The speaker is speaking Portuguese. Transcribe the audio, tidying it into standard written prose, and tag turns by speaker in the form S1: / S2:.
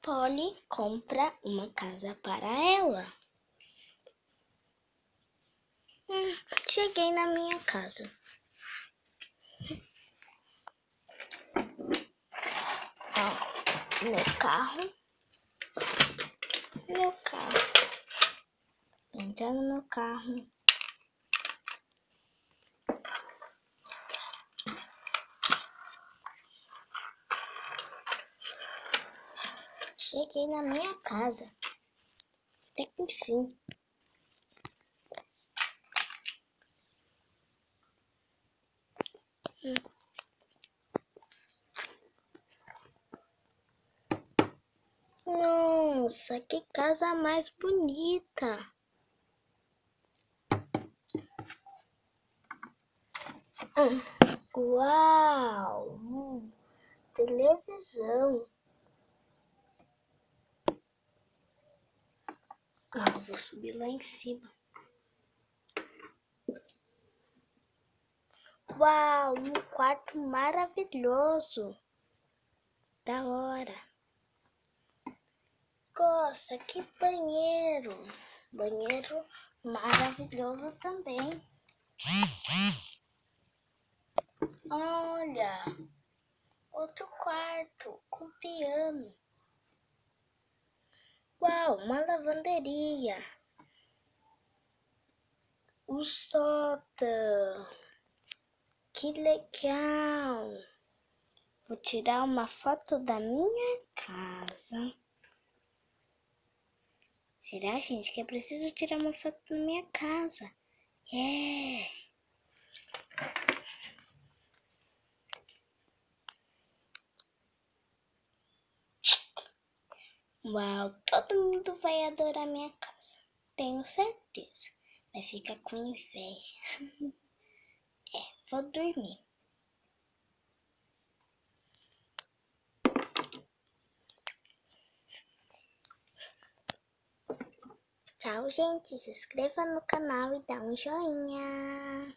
S1: Polly compra uma casa para ela. Cheguei na minha casa. Ó, meu carro. Entrar no meu carro. Cheguei na minha casa. Até que enfim. Nossa, que casa mais bonita! Uau! Televisão. Vou subir lá em cima. Uau, um quarto maravilhoso. Da hora. Nossa, que banheiro. Banheiro maravilhoso também. Olha, outro quarto com piano. Uau, uma lavanderia. O sótão. Que legal. Vou tirar uma foto da minha casa. Será, gente, que é preciso tirar uma foto da minha casa? Uau, todo mundo vai adorar minha casa. Tenho certeza. Vai ficar com inveja. Vou dormir. Tchau, gente. Se inscreva no canal e dá um joinha.